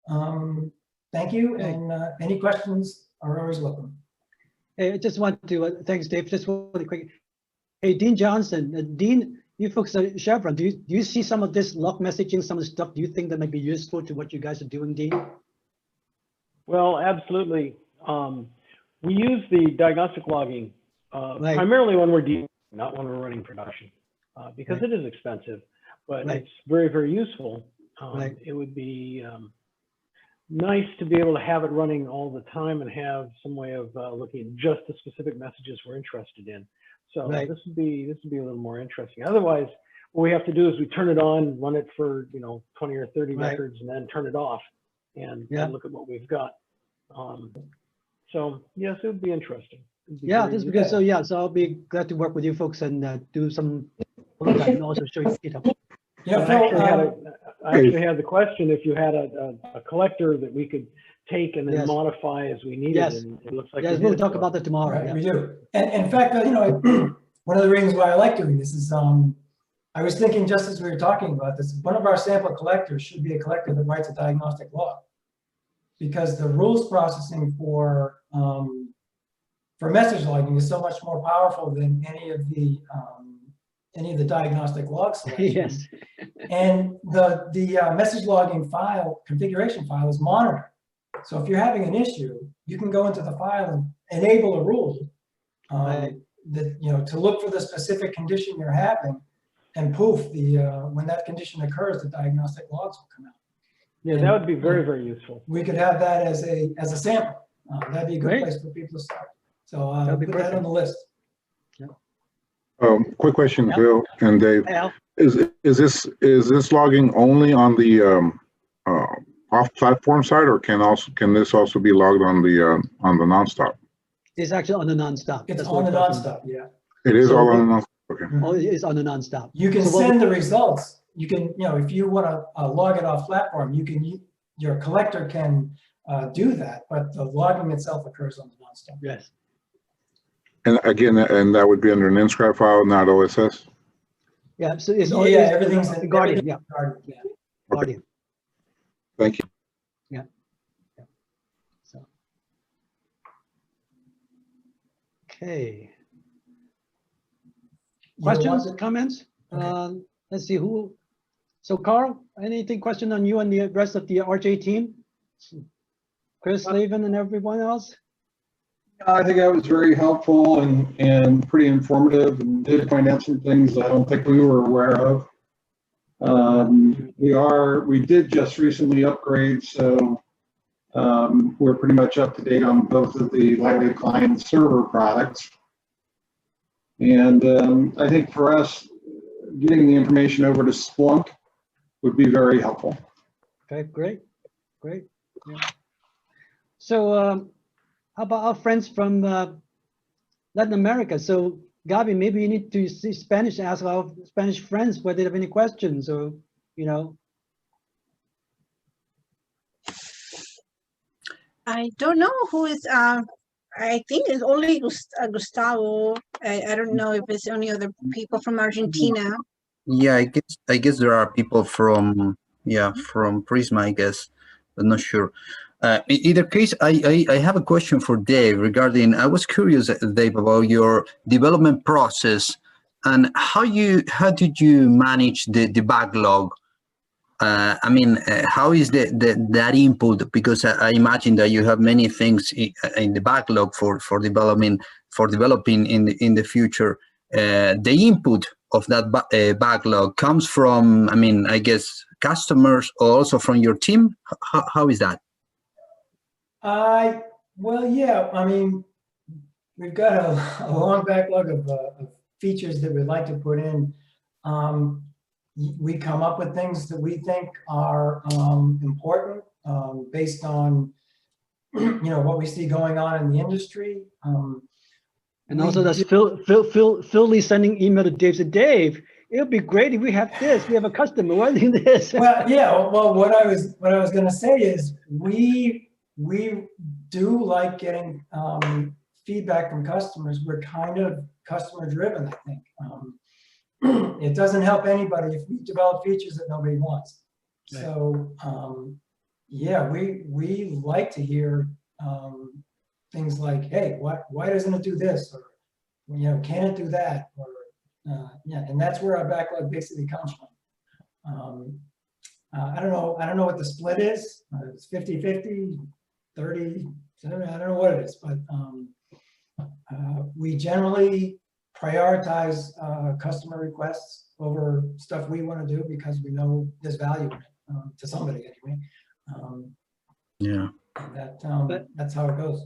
Thank you, Okay. and any questions are always welcome. Hey, I just want to, thanks, Dave. Just really quick. Hey, Dean Johnson, Dean, you folks at Chevron, do you see some of this log messaging, some of the stuff? Do you think that might be useful to what you guys are doing, Dean? Well, absolutely. We use the diagnostic logging Right. primarily when we're dealing, not when we're running production, because Right. it is expensive, but Right. it's very, very useful. Right. It would be nice to be able to have it running all the time and have some way of looking at just the specific messages we're interested in. So Right. this would be a little more interesting. Otherwise, what we have to do is we turn it on, run it for 20 or 30 Right. records, and then turn it off and look at what we've got. So yes, it would be interesting. It'd be Yeah, very this is useful. because, so yeah, so I'll be glad to work with you folks and do some, and also show you GitHub. You know, I Phil, actually had the question if you had a collector that we could take and then Yes. modify as we needed. Yes. And it looks like Yes, we we'll did, talk so. about that tomorrow. right, Yeah. we do. And in fact, one of the reasons why I like doing this is I was thinking just as we were talking about this, one of our sample collectors should be a collector that writes a diagnostic log, because the rules processing for message logging is so much more powerful than any of the diagnostic log selections. Yes. And the message logging file, configuration file, is monitored. So if you're having an issue, you can go into the file and enable a rule Right. that to look for the specific condition you're having, and poof, when that condition occurs, the diagnostic logs will come out. Yeah, that would be very, very useful. We could have that as a sample. That'd be a good Great. place for people to start. So That'd be put that on the list. Quick question, Yeah. Bill and Dave. Al? Is this logging only on the off-platform side, or can this also be logged on the nonstop? It's actually on the nonstop. It's That's on what the we're talking about. nonstop, yeah. It is So all on the nonstop. Okay. Oh, it's on the nonstop. You can So what send the results. You can, if you want to log it off platform, your collector can do that, but the logging itself occurs on the nonstop. Yes. And again, that would be under an NSCRAP file, not OSS? Yeah. So it's Yeah, everything's in Guardian. Yeah. Guardian, yeah. Guardian. Thank you. Yeah. So. Okay. Questions, comments? Okay. Let's see who. So Carl, anything question on you and the rest of the RJ team? Chris, Laven, and everyone else? I think that was very helpful and pretty informative, and did find out some things I don't think we were aware of. We did just recently upgrade, so we're pretty much up to date on both of the Lightweight Client server products. And I think for us, getting the information over to Splunk would be very helpful. Okay, great. Yeah. So how about our friends from Latin America? So Gabi, maybe you need to see Spanish, ask our Spanish friends whether they have any questions, or I don't know who is. I think it's only Gustavo. I don't know if it's any other people from Argentina. Yeah, I guess there are people from Prisma, I guess, but not sure. In either case, I have a question for Dave regarding. I was curious, Dave, about your development process and how did you manage the backlog? How is that input? Because I imagine that you have many things in the backlog for developing in the future. The input of that backlog comes from, I guess, customers or also from your team. How is that? Well, yeah. We've got a long backlog of features that we'd like to put in. We come up with things that we think are important based on what we see going on in the industry. And also that's Phil Lee sending email to Dave. Said, Dave, it would be great if we have this. We have a customer wanting this. Well, yeah. Well, what I was going to say is we do like getting feedback from customers. We're kind of customer driven, I think. It doesn't help anybody if we develop features that nobody wants. Right. So yeah, we like to hear things like, hey, why doesn't it do this? Or, you know, can it do that? Or, yeah, and that's where our backlog basically comes from. I don't know what the split is. It's 50-50, 30, I don't know what it is, but we generally prioritize customer requests over stuff we want to do because we know there's value in it, to somebody anyway. Yeah. That's how it goes.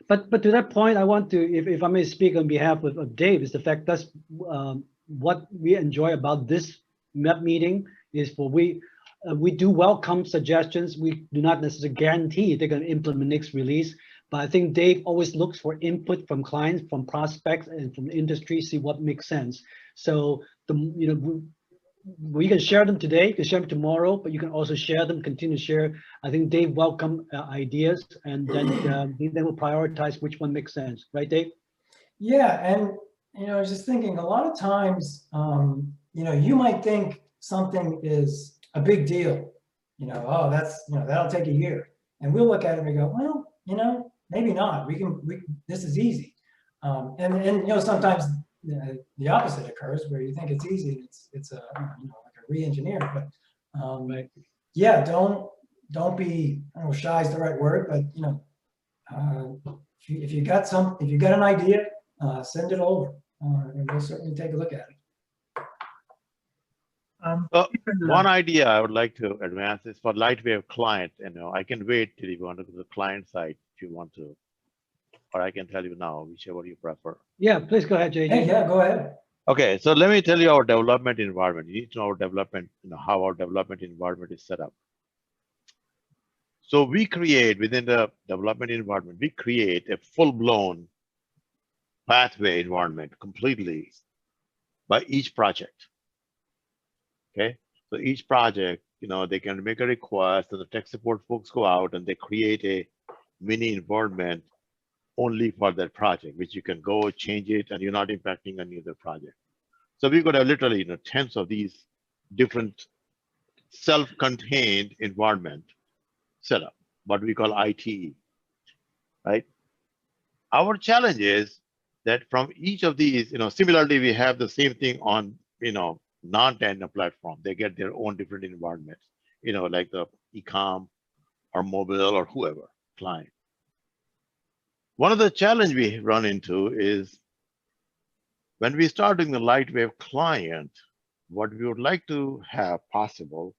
But to that point, I want to, if I may speak on behalf of Dave, is the fact that's what we enjoy about this MEP meeting is for we do welcome suggestions. We do not necessarily guarantee they're going to implement next release, but I think Dave always looks for input from clients, from prospects, and from the industry, see what makes sense. So we can share them today, you can share them tomorrow, but you can also share them, continue to share. I think Dave welcome ideas, and then we'll prioritize which one makes sense, right, Dave? Yeah, and I was just thinking a lot of times, you might think something is a big deal, oh, that'll take a year, and we'll look at it and we go, well, maybe not. This is easy, and sometimes the opposite occurs where you think it's easy. It's like a re-engineer, but Right. yeah, don't be, I don't know, shy is the right word, but if you got an idea, send it over, and we'll certainly take a look at it. One idea I would like to advance is for Lightwave client. I can wait till you want to go to the client side if you want to, or I can tell you now, whichever you prefer. Yeah, please go ahead, JJ. Hey, yeah, go ahead. Okay, so let me tell you our development environment. You need to know our development, how our development environment is set up. So we create within the development environment, we create a full-blown pathway environment completely by each project. Okay, so each project, they can make a request, and the tech support folks go out and they create a mini environment only for that project, which you can go change it and you're not impacting any other project. So we've got literally tens of these different self-contained environment set up, what we call ITE, right? Our challenge is that from each of these, similarly, we have the same thing on, non-Tandem platform. They get their own different environments, like the e-com or mobile or whoever client. One of the challenge we run into is when we start doing the Lightwave client, what we would like to have possible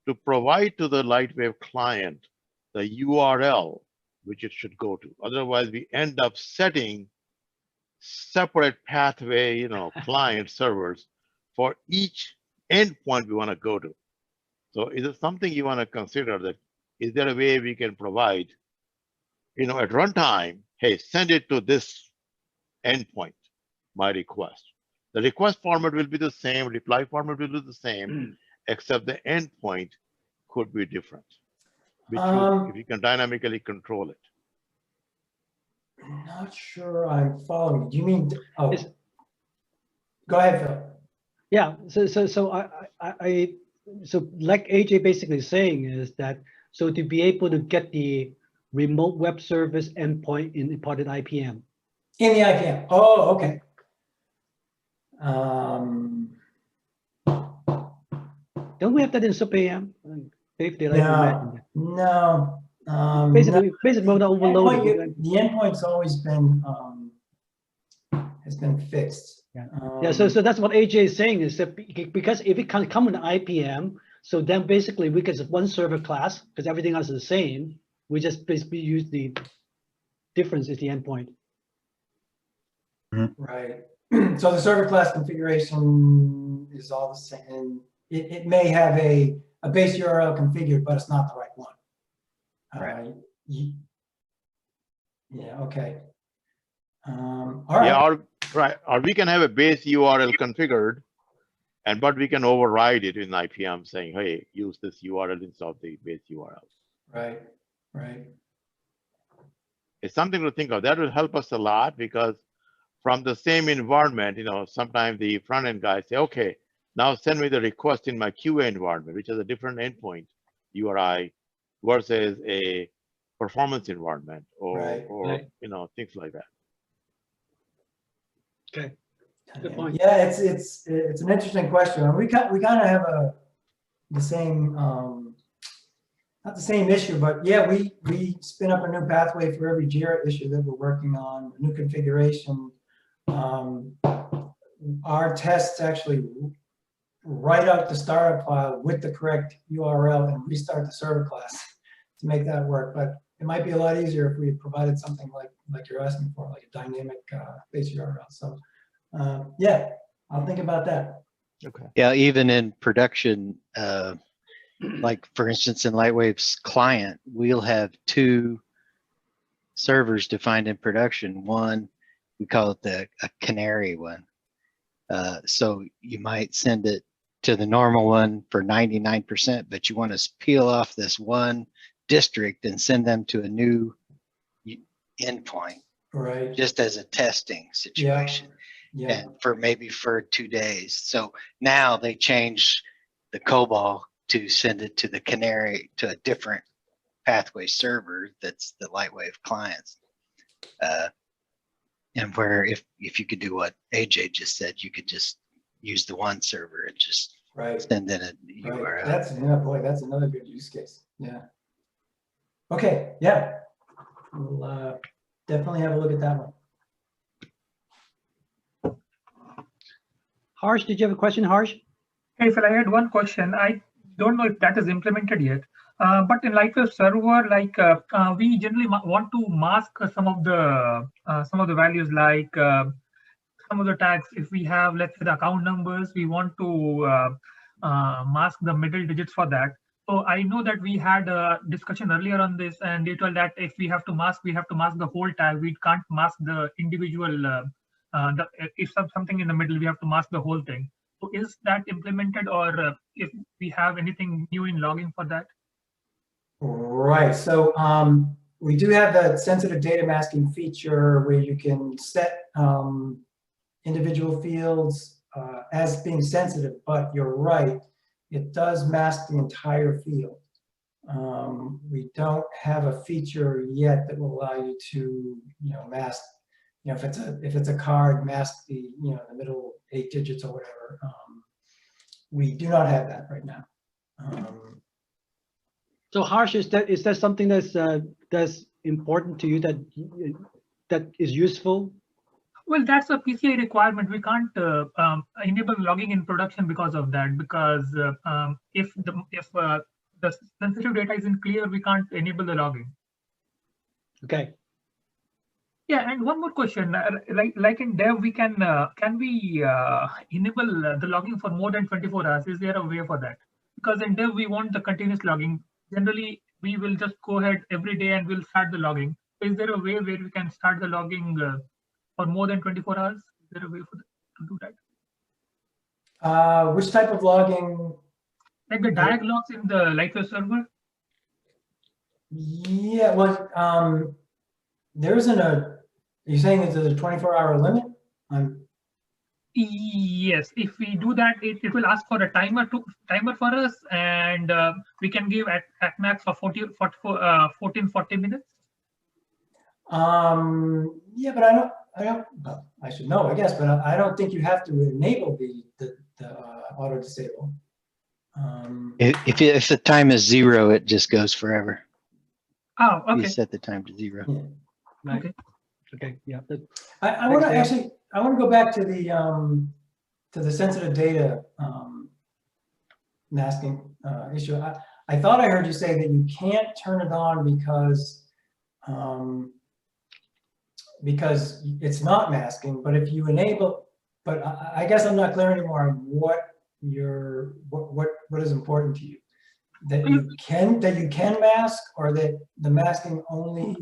to provide to the Lightwave client the URL which it should go to. Otherwise, we end up setting separate pathway, client servers for each endpoint we want to go to. So is it something you want to consider, that is there a way we can provide, at runtime, hey, send it to this endpoint, my request. The request format will be the same, reply format will be the same, except the endpoint could be different, which if you can dynamically control it. Not sure I'm following. Do you mean, oh, go ahead, Phil. Yeah, so like AJ basically saying is that, so to be able to get the remote web service endpoint in part of IPM. In the IPM. Oh, okay. Don't we have that in SUBAM? If they like no. Basically, mode overloaded. The endpoint's always been has been fixed. Yeah. Yeah. So that's what AJ is saying, is that because if it can come in IPM, so then basically we get one server class because everything else is the same. We just basically use the difference is the endpoint. Right. So the server class configuration is all the same. It may have a base URL configured, but it's not the right one. Right. Yeah. Okay. All right. Yeah. Or we can have a base URL configured, but we can override it in IPM saying, hey, use this URL instead of the base URL. Right. Right. It's something to think of. That will help us a lot, because from the same environment, sometimes the front end guys say, okay, now send me the request in my QA environment, which is a different endpoint URI versus a performance environment or, Right, right. things like that. Okay. Good point. Yeah, it's an interesting question. And we kind of have the same, not the same issue, but yeah, we spin up a new pathway for every JIRA issue that we're working on, a new configuration. Our tests actually write out the startup file with the correct URL and restart the server class to make that work. But it might be a lot easier if we provided something like you're asking for, like a dynamic base URL. So yeah, I'll think about that. Okay. Yeah, even in production, like for instance, in Lightwave's client, we'll have 2 servers defined in production. One, we call it a canary one. So you might send it to the normal one for 99%, but you want to peel off this one district and send them to a new endpoint, Right. just as a testing situation. Yeah. And maybe for 2 days. So now they change the COBOL to send it to the canary, to a different pathway server that's the Lightwave clients. And where if you could do what AJ just said, you could just use the one server and just send in a URL. That's another good use case. Yeah. Okay. Yeah. We'll definitely have a look at that one. Harsh, did you have a question, Harsh? Hey, Phil, I had one question. I don't know if that is implemented yet, but in Lightwave server, like we generally want to mask some of the values, like some of the tags. If we have, let's say, the account numbers, we want to mask the middle digits for that. So I know that we had a discussion earlier on this, and they told that if we have to mask the whole tag. We can't mask the individual. If something in the middle, we have to mask the whole thing. So is that implemented, or if we have anything new in logging for that? Right. So we do have that sensitive data masking feature where you can set individual fields as being sensitive, but you're right, it does mask the entire field. We don't have a feature yet that will allow you to, mask. If it's a card, mask the the middle 8 digits or whatever. We do not have that right now. So Harsh, is that something that's important to you, that is useful? Well, that's a PCI requirement. We can't enable logging in production because of that. Because if the sensitive data isn't clear, we can't enable the logging. Okay. Yeah, and one more question. Like in dev, we can we enable the logging for more than 24 hours? Is there a way for that? Because in dev, we want the continuous logging. Generally, we will just go ahead every day and we'll start the logging. Is there a way where we can start the logging for more than 24 hours? Is there a way to do that? Which type of logging? Like the diag logs in the Lightwave server? Yeah, well, there isn't a. Are you saying that there's a 24-hour limit? Yes, if we do that, it will ask for a timer for us, and we can give at max for 40 minutes. Yeah, but I don't. Well, I should know, I guess, but I don't think you have to enable the auto disable. If the time is 0, it just goes forever. Oh, okay. You set the time to 0. Yeah. Right. Okay. Okay. Yeah. I want to go back to the sensitive data masking issue. I thought I heard you say that you can't turn it on because it's not masking. But if you enable, but I guess I'm not clear anymore on what is important to you. That you can mask, or that the masking only.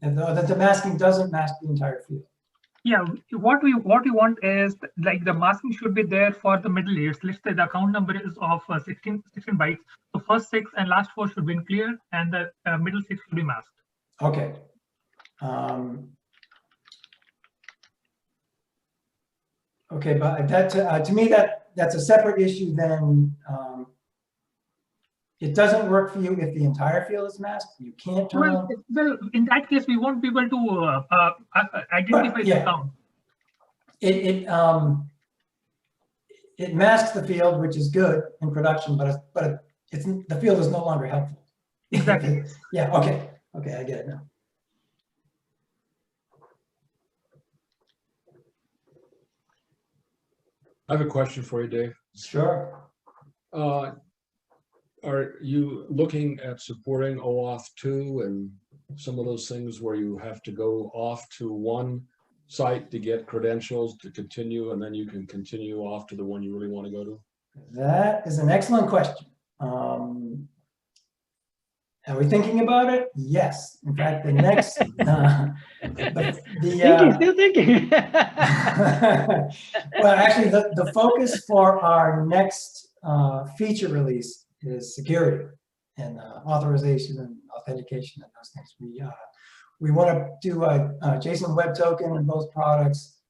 That the masking doesn't mask the entire field. Yeah, what we want is like the masking should be there for the middle layers. Let's say the account number is of 16 bytes. The first 6 and last 4 should be clear, and the middle 6 should be masked. Okay. Okay, but that to me that's a separate issue than it doesn't work for you if the entire field is masked. You can't turn Well, on. well, in that case, we won't be able to identify the yeah. account. It masks the field, which is good in production, but it's the field is no longer helpful. Exactly. Yeah. Okay. Okay. I get it now. I have a question for you, Dave. Sure. Are you looking at supporting OAuth 2 and some of those things where you have to go off to one site to get credentials to continue, and then you can continue off to the one you really want to go to? That is an excellent question. Are we thinking about it? Yes. In fact, the next, Still thinking. well, actually, the focus for our next feature release is security and authorization and authentication and those things. We want to do a JSON Web Token in both products.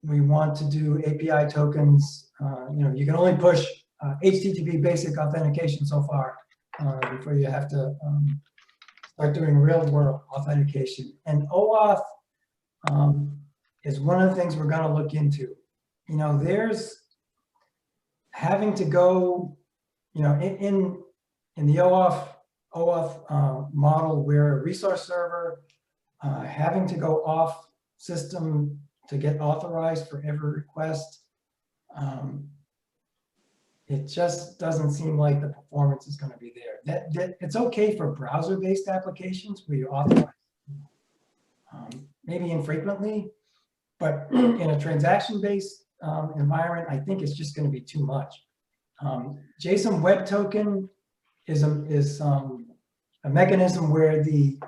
We want to do API tokens. You can only push HTTP basic authentication so far before you have to start doing real world authentication. And OAuth is one of the things we're going to look into. There's having to go, in the OAuth model, where a resource server having to go off system to get authorized for every request, it just doesn't seem like the performance is going to be there. It's okay for browser-based applications where you authorize maybe infrequently, but in a transaction-based environment, I think it's just going to be too much. JSON Web Token is a mechanism where the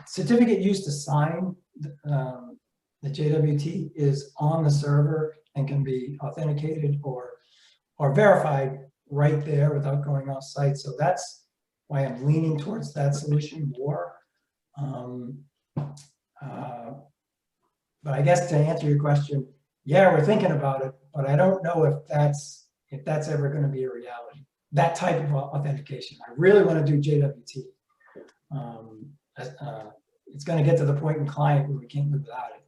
certificate used to sign the JWT is on the server and can be authenticated or verified right there without going off site. So that's why I'm leaning towards that solution more. But I guess to answer your question, yeah, we're thinking about it, but I don't know if that's ever going to be a reality. That type of authentication. I really want to do JWT. It's going to get to the point in client where we can't live without it.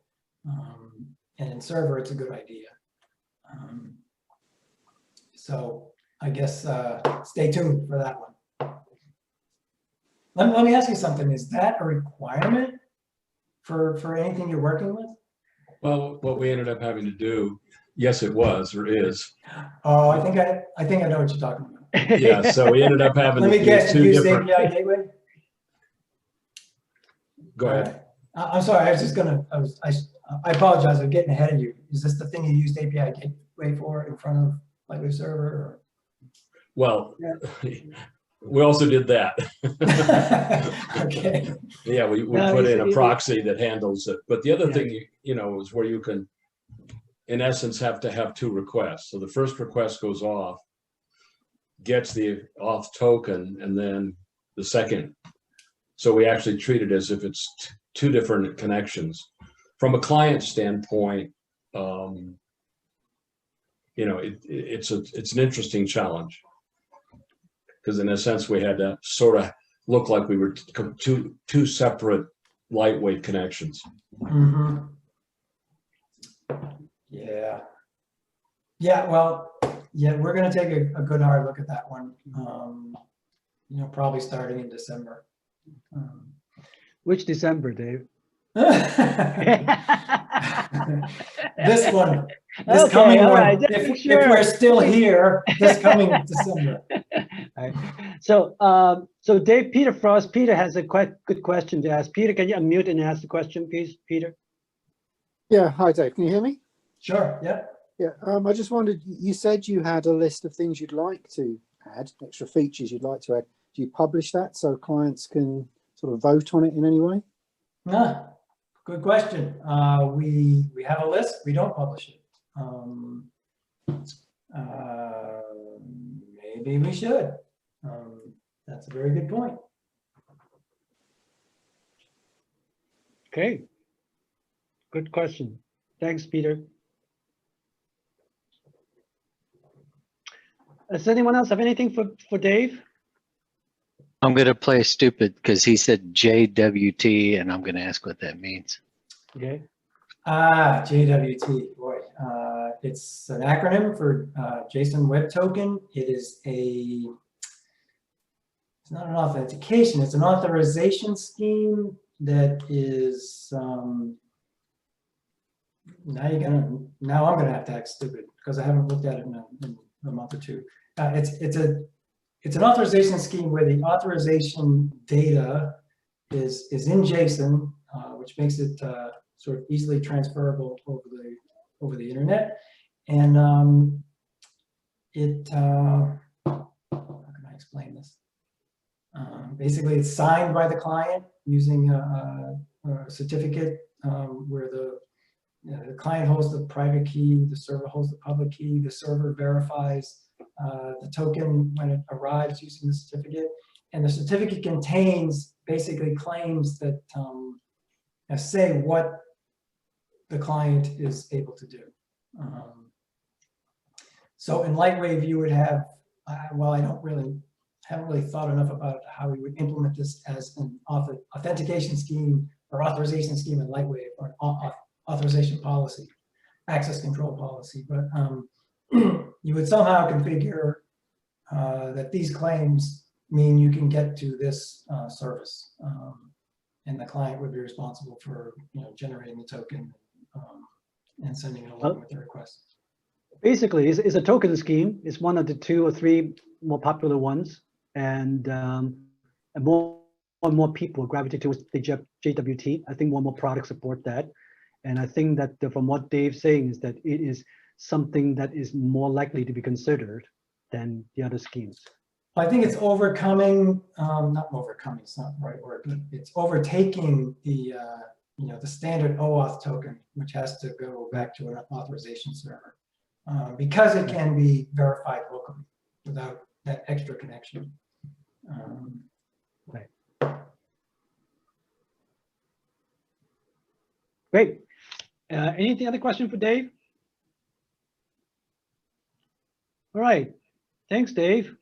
And in server, it's a good idea. So I guess stay tuned for that one. Let me ask you something. Is that a requirement for anything you're working with? Well, what we ended up having to do, yes, it was or is. Oh, I think I know what you're talking about. Yeah, so we ended up having Let to me guess, do you two use different. API Gateway? Go ahead. I'm sorry, I was just gonna, I apologize, I'm getting ahead of you. Is this the thing you used API Gateway for in front of Lightwave Server? Or? Well, we also did that. Okay. Yeah, we put in a proxy that handles it. But the other thing, is where you can, in essence, have to have two requests. So the first request goes off, gets the auth token, and then the second. So we actually treat it as if it's two different connections. From a client standpoint, it's an interesting challenge, because in a sense we had to sort of look like we were two separate lightweight connections. Mm-hmm. Yeah. Yeah. Well, yeah, we're going to take a good hard look at that one. Probably starting in December. Which December, Dave? This one. This Okay, coming all one. right, If we're still here, this coming December. Right. So Dave, Peter Frost, Peter has a quite good question to ask. Peter, can you unmute and ask the question, please, Peter? Yeah, hi Dave, can you hear me? Sure, yeah. Yeah, I just wondered, you said you had a list of things you'd like to add, extra features you'd like to add. Do you publish that so clients can sort of vote on it in any way? Good question. We have a list, we don't publish it. Maybe we should. That's a very good point. Okay. Good question. Thanks, Peter. Does anyone else have anything for Dave? I'm going to play stupid because he said JWT, and I'm going to ask what that means. Okay. JWT, boy, it's an acronym for JSON Web Token. It is it's not an authentication, it's an authorization scheme that is, now I'm gonna have to act stupid because I haven't looked at it in a month or two. It's an authorization scheme where the authorization data is in JSON, which makes it sort of easily transferable over the internet. And how can I explain this? Basically, it's signed by the client using a certificate where the client holds the private key, the server holds the public key, the server verifies the token when it arrives using the certificate. And the certificate contains basically claims that say what the client is able to do. So in Lightwave, you would have, well, I haven't really thought enough about how we would implement this as an authentication scheme or authorization scheme in Lightwave, or an authorization policy, access control policy. But you would somehow configure that these claims mean you can get to this service, and the client would be responsible for generating the token and sending it along with the request. Basically, it's a token scheme. It's one of the 2 or 3 more popular ones, and more and more people gravitate towards the JWT. I think more and more products support that, and I think that from what Dave's saying is that it is something that is more likely to be considered than the other schemes. I think it's overcoming, not overcoming, it's not the right word, but it's overtaking the the standard OAuth token, which has to go back to an authorization server, because it can be verified locally without that extra connection. Right. Great. Any other question for Dave? All right. Thanks, Dave.